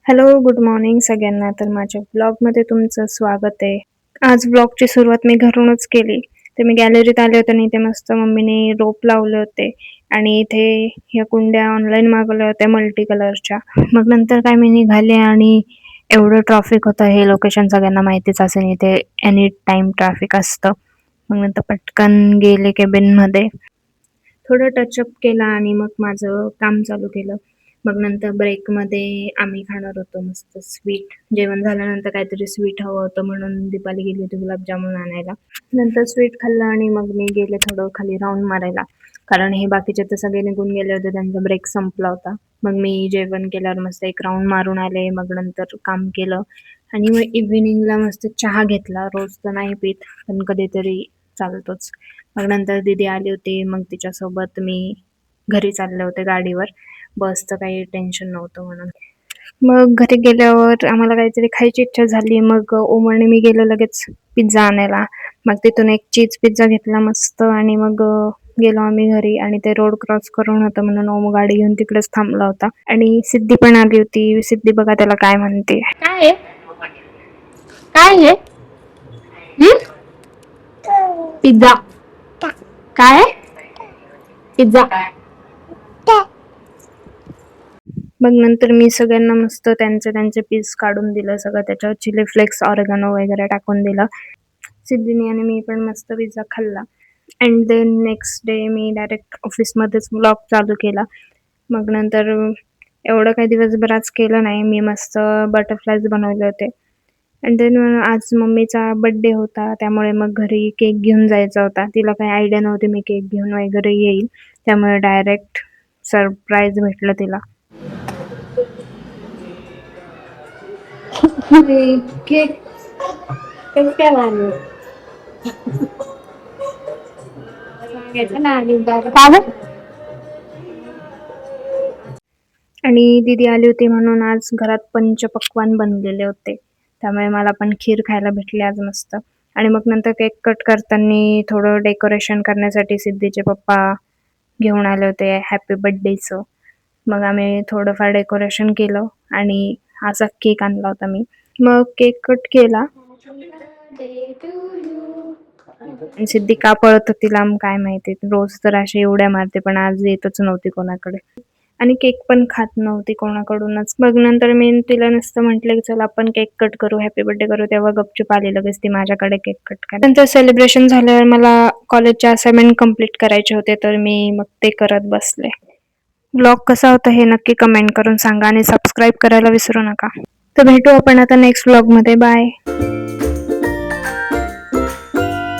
Hello, good morning सगळ्यांना. तर माझ्या ब्लॉगमध्ये तुमचं स्वागत आहे. आज ब्लॉगची सुरुवात मी घरूनच केली. तर मी गॅलरीत आले होते आणि इथे मस्त मम्मीने रोप लावले होते आणि इथे ह्या कुंड्या ऑनलाईन मागवल्या होत्या मल्टी कलरच्या. मग नंतर काय मी निघाले आणि एवढं ट्रॅफिक होतं. हे लोकेशन सगळ्यांना माहितीच असेल, इथे एनी टाईम ट्रॅफिक असतं. मग नंतर पटकन गेले केबिनमध्ये. थोडं टचअप केला आणि मग माझं काम चालू केलं. मग नंतर ब्रेकमध्ये आम्ही खाणार होतो मस्त स्वीट. जेवण झाल्यानंतर काहीतरी स्वीट हवं होतं म्हणून दीपाली गेली होती गुलाबजामुन आणायला. नंतर स्वीट खाल्लं आणि मग मी गेले थोडं खाली राऊंड मारायला. कारण हे बाकीचे तर सगळे निघून गेले होते, त्यांचा ब्रेक संपला होता. मग मी जेवण केल्यावर मस्त एक राऊंड मारून आले. मग नंतर काम केलं आणि मग इव्हिनिंगला मस्त चहा घेतला. रोज तर नाही पीत, पण कधीतरी चालतोच. मग नंतर दीदी आली होती, मग तिच्यासोबत मी घरी चालले होते गाडीवर. बसचं काही टेन्शन नव्हतं म्हणून. मग घरी गेल्यावर आम्हाला काहीतरी खायची इच्छा झाली. मग ओमरने मी गेलो लगेच पिझ्झा आणायला. मग तिथून एक चीज पिझ्झा घेतला मस्त आणि मग गेलो आम्ही घरी. आणि ते रोड क्रॉस करून होतं म्हणून ओम गाडी घेऊन तिकडेच थांबला होता. आणि सिद्धी पण आली होती. सिद्धी बघा त्याला काय म्हणते. काय आहे? काय आहे? पिझ्झा. काय? पिझ्झा. मग नंतर मी सगळ्यांना मस्त त्यांचे त्यांचे पीस काढून दिलं. सगळं त्याच्यावर चिली फ्लेक्स, ऑरेगॅनो वगैरे टाकून दिलं. सिद्धीने आणि मी पण मस्त पिझ्झा खाल्ला. अँड देन नेक्स्ट डे मी डायरेक्ट ऑफिसमध्येच ब्लॉग चालू केला. मग नंतर एवढं काही दिवसभराच केलं नाही. मी मस्त बटरफ्लायज बनवले होते. अँड देन आज मम्मीचा बड्डे होता, त्यामुळे मग घरी केक घेऊन जायचा होता. तिला काही आयडिया नव्हती मी केक घेऊन वगैरे येईल, त्यामुळे डायरेक्ट सरप्राईज भेटलं तिला. केक काय लागलं? सांगायचं ना आणि आणि दीदी आली होती म्हणून आज घरात पंचपक्वान्न बनलेले होते, त्यामुळे मला पण खीर खायला भेटली आज मस्त. आणि मग नंतर केक कट करताना थोडं डेकोरेशन करण्यासाठी सिद्धीचे पप्पा घेऊन आले होते हॅपी बर्थडेचं. मग आम्ही थोडंफार डेकोरेशन केलं आणि असा केक आणला होता मी. मग केक कट केला आणि सिद्धी का पळत होती लांब काय माहिती. रोज तर अशी एवढ्या मारते, पण आज येतच नव्हती कोणाकडे. आणि केक पण खात नव्हती कोणाकडूनच. मग नंतर मी तिला नुसतं म्हटलं की चल आपण केक कट करू, हॅपी बर्थडे करू, तेव्हा गपचूप आली लगेच ती माझ्याकडे केक कट करायला. नंतर सेलिब्रेशन झाल्यावर मला कॉलेजचे असाइनमेंट कंप्लीट करायचे होते, तर मी मग ते करत बसले. ब्लॉग कसा होता हे नक्की कमेंट करून सांगा आणि सबस्क्राईब करायला विसरू नका. तर भेटू आपण आता नेक्स्ट ब्लॉगमध्ये. बाय.